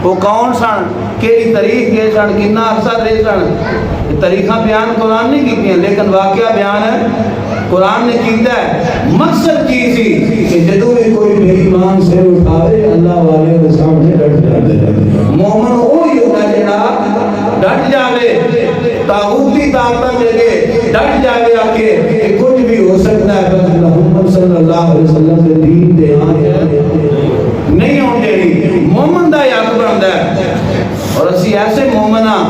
وہ کون سن، کیڑی تاریخ کے سن، کتنا عرصہ رہے سن، تاریخاں بیان قرآن نہیں کی ہیں، لیکن واقعہ بیان ہے قرآن نے کیتا ہے۔ مقصد کی سی کہ جدوں بھی کوئی بے ایمان سے اٹھاوے اللہ والے کے سامنے ڈٹ جاندے، مومن وہی ہوتا ہے جڑا ڈٹ جاوے، طاغوتی طاقت لگے ڈٹ جاوے آ کے کہ کچھ بھی ہو سکتا ہے، بس محمد صلی اللہ علیہ وسلم کے دین دے نہیں ہون دینی، مومن دا حق بندا ہے۔ اور اسی ایسے مومن ہاں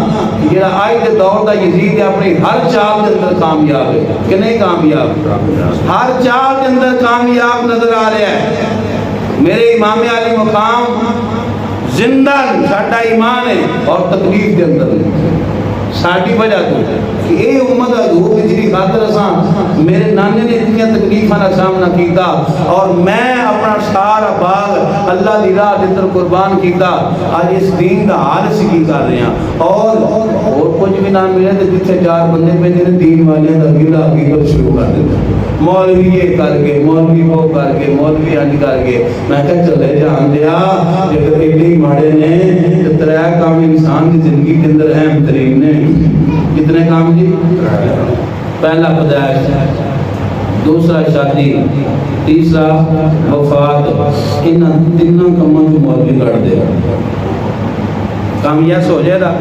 جڑا آج کے دور دا یزید اپنی ہر چال کے اندر کامیاب ہے کہ نہیں کامیاب، ہر چال کے اندر کامیاب نظر آ رہا ہے۔ میرے امام علی مقام زندہ ساڈا ایمان ہے اور تکلیف کے اندر ہے ساڈی وجہ تو کہ اے امت حضور دی جڑی خاطر اساں میرے نانے نے اتنی تکلیفاں دا سامنا کیتا اور میں اپنا سارا باغ اللہ دی راہ دے اندر قربان کیتا، اج اس دین دا حال اسی کی کر رہے ہیں اور کچھ بھی نہ ملے تے جتھے چار بندے پہ جڑے دین والیاں دا گلا حقیقت شروع کر دیتے، مولوی یہ کر کے، مولوی وہ کر کے، مولوی انج کر کے۔ میں کہا چلے جان دیا جے ایڈے ماڑے نے تے ترے کام انسان دی زندگی کے اندر اہم ترین نے۔ کتنے کام جی؟ پہلا پیدائش، دوسرا شادی، تیسرا وفات، انہاں تینوں کاماں جو مولوی کر دے کام یس ہو جائے گا۔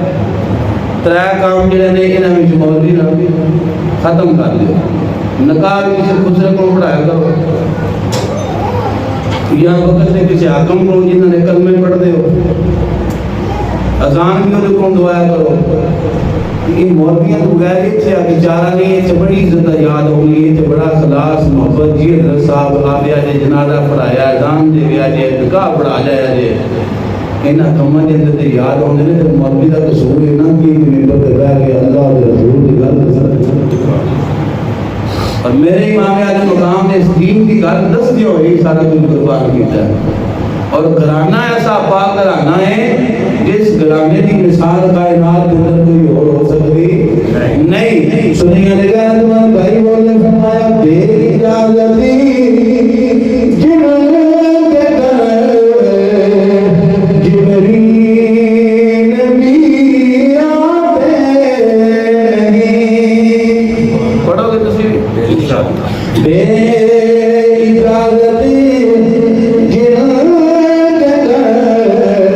ترے کام جڑے نے انہاں وچ مولوی رہے ختم کر دیو۔ نکاح بھی کسی دوسرے کو پڑھایا کرو یا وقت سے کسی حاکم کو جنہوں نے کلمے پڑھ دے ہو، اذان بھی انہیں کون دعایا کرو۔ ان مولویاں تو بغیر اتنے آگے چارہ نہیں ہے، بڑی عزت یاد ہوگی، یہ بڑا خلاص محبت جی حضرت صاحب آبیا جے جنازہ پڑھایا، اذان دے گیا جے، نکاح پڑھا جایا جے، انہاں کماں دے اندر تے یاد ہوندے نے تے مولوی دا قصور ہے نا کہ ممبر تے بیٹھ کے اللہ دے رسول دی گل دسدا۔ اور میرے امام علی مقام نے اس دین کی گل دس دی ہوئی سارا کچھ قربان کیتا ہے۔ اور گھرانہ ایسا پاک گھرانہ ہے جس گھرانے کی مثال کائنات کے اندر کوئی اور ہو سکتی نہیں۔ سنیے لگا تمہارے بھائی بولے فرمایا بے اجازتی جن کے گھر جبریل بھی آتے نہیں۔ پڑھو گے تصویر بے اجازتی جن کے گھر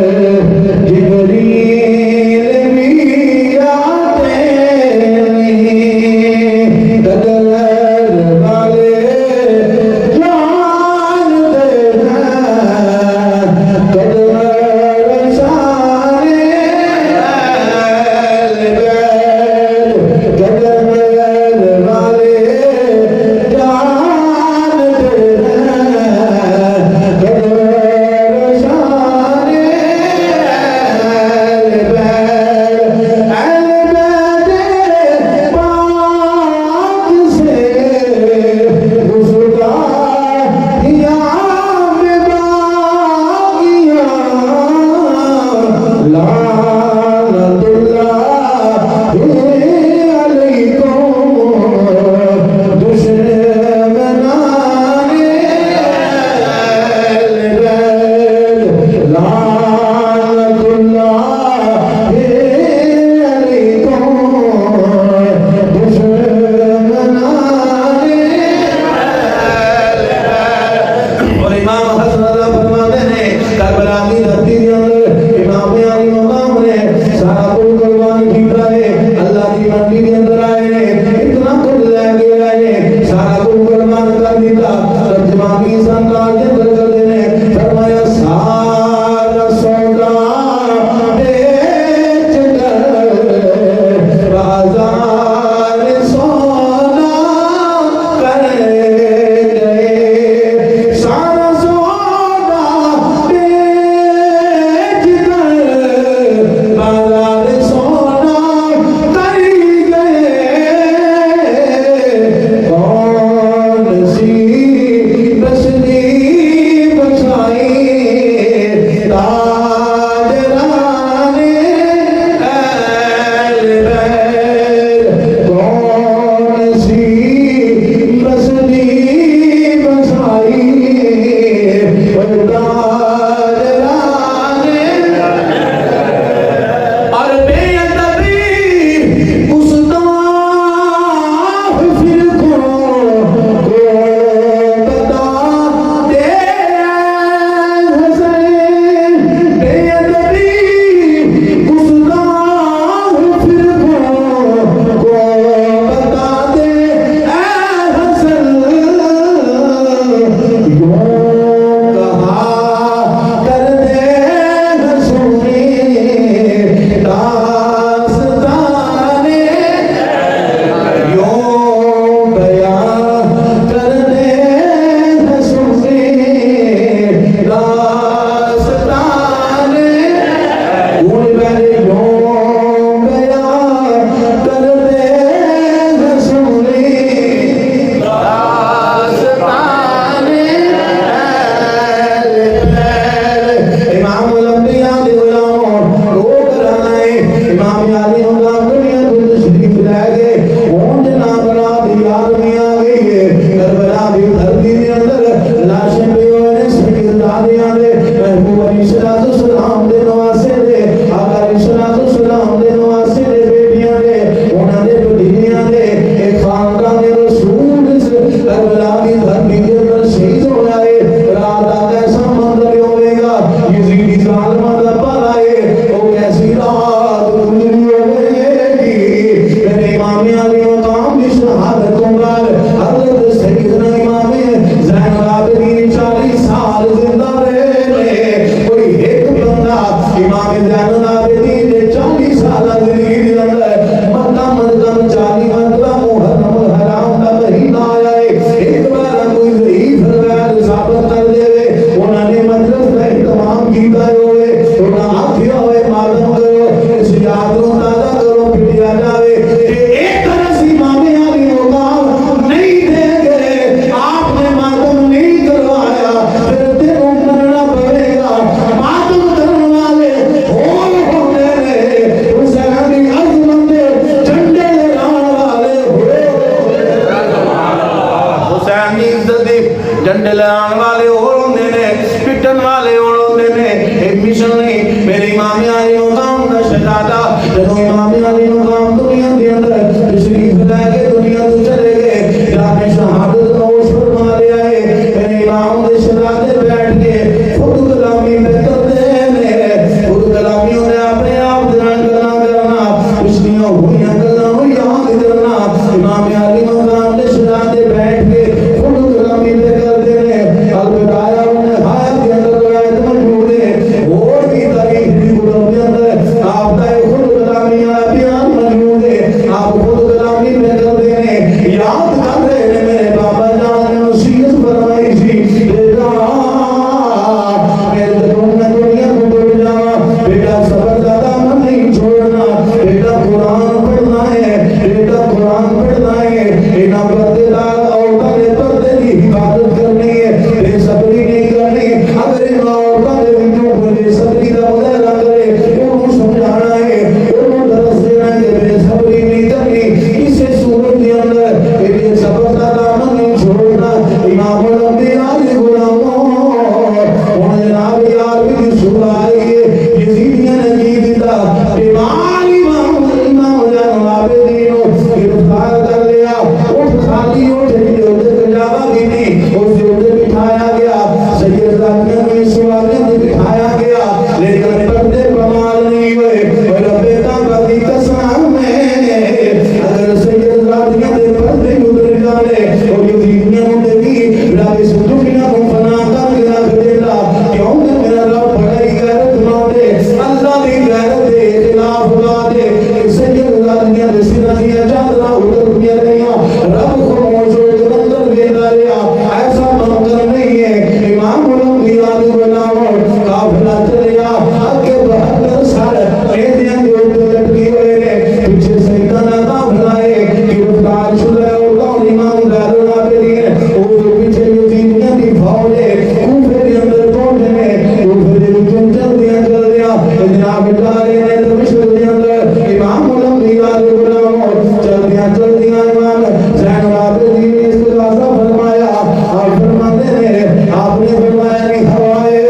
جناب دارے نے دمشق کے اندر امام الانبیاء کے غلام چلدیاں چلدیاں امام زین العابدین نے استغاثہ فرمایا. آپ فرماتے ہیں آپ نے فرمایا کہ ہوائے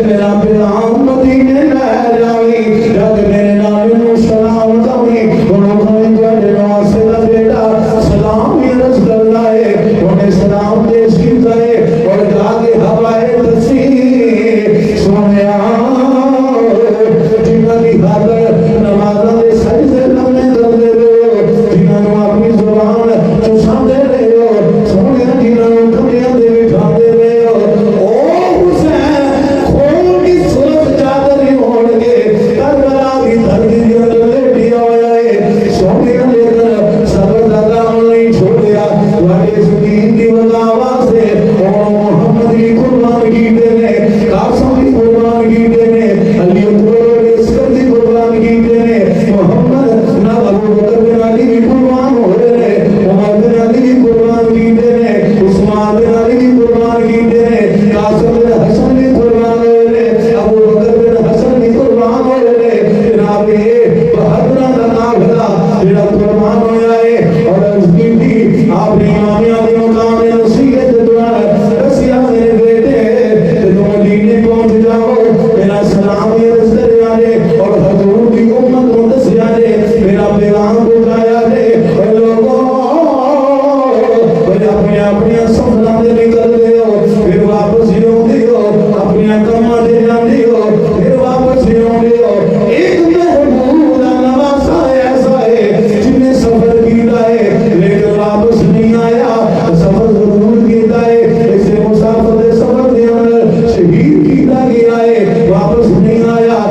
میرا پیغام مدینے لے جاوی جب میرے نبی نو سلام داوی انہوں نے جڑے واسطے دا بیٹا سلام عرض کر لائے انہیں سلام پیش کیتا ہے اور جا کے ہوائے دسی سونیا جنہاں دی خاطر نمازاں دے سجدے لمے کرتے رہو جنہاں نو اپنی زبان چساندے رہو سونیا جنہاں نو کمریاں دے بٹھاندے رہو او حسین کھول کی صورت چادر ہون گے کربلا دی دھرتی دے اندر لیٹیا ہویا ہے سونیا لیکن صبر زیادہ نہیں چھوڑیا تواڈے اس دین دی وجہ واسطے او محمد کی قربان کیتے نے قاسم کی قربان کیتے نے علی اکبر اس کی قربان کیتے نے محمد نہ ابو بکر بن علی کی قربان ہوئے نے عمر بن علی کی قربان کیتے نے عثمان بن علی کی قربان کیتے نے قاسم بن حسن کی قربان ہوئے نے ابو بکر بن حسن کی قربان ہوئے نے جناب یہ بہادرہ کا ناغلہ جڑا قربان ہویا ہے اور اس کی آپ نے امامیہ دی مقام نے نصیحت دوارا دسیا میرے بیٹے تم دینے پہنچ جاؤ میرا سلام عرض کرے آجے اور حضور کی امت کو دسیا جے میرا پیغام پہنچایا جے اور لوگوں اپنے اپنی سفرہ دے نکل دے ہو پھر واپس ہوں دے ہو اپنی کمہ دے جان دے ہو پھر واپس ہوں دے ہو ایک محبوب نواسا ایسا ہے جن نے سفر کیتا ہے لیکن واپس نہیں آیا سفر ضرور کیتا ہے اسے مسافر دے سفر دے اندر شہید کیتا گیا ہے واپس نہیں آیا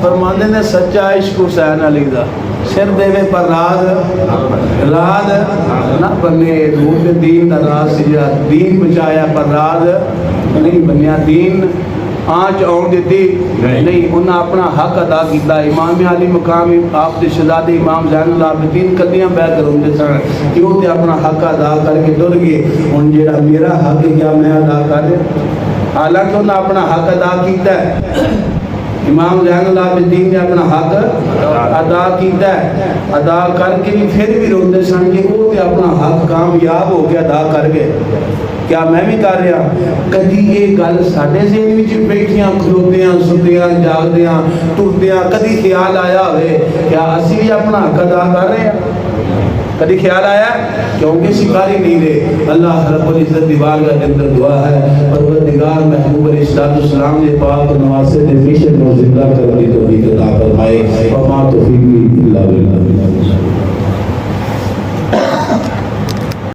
فرماندے نے سچا عشق حسین علی دا سر دے پر راز نہ بنے روح دین دا راز سجا دین بچایا پر راز نہیں بنیا دین آنچ آن دیتی نہیں انہاں اپنا حق ادا کیتا امام علی مقام آپ دے شہزادے امام زین العابدین کدیاں بیعت کروندے سن کہ وہ تے اپنا حق ادا کر کے ٹر گئے ہن جیڑا میرا حق ہے کیا میں ادا کر حالانکہ انہاں اپنا حق ادا کیتا ہے امام زین العابدین نے اپنا حق ادا کیتا ہے ادا کر کے بھی پھر بھی روندے سن کہ وہ تے اپنا حق کامیاب ہو کے ادا کر گئے کیا میں بھی کر رہا کدی یہ گل ساڈے ذہن وچ بیٹھیاں کھلوتیاں ستیاں جاگدیاں ٹردیاں کدی خیال آیا ہوئے کیا اسی بھی اپنا حق ادا کر رہے ہیں کدی خیال آیا کیونکہ سکھاری نہیں دے اللہ رب العزت دی بارگاہ کے اندر دعا ہے پروردگار محبوب علیہ السلام نے پاک نواسے دے مشن کو زندہ کرنے کی توفیق عطا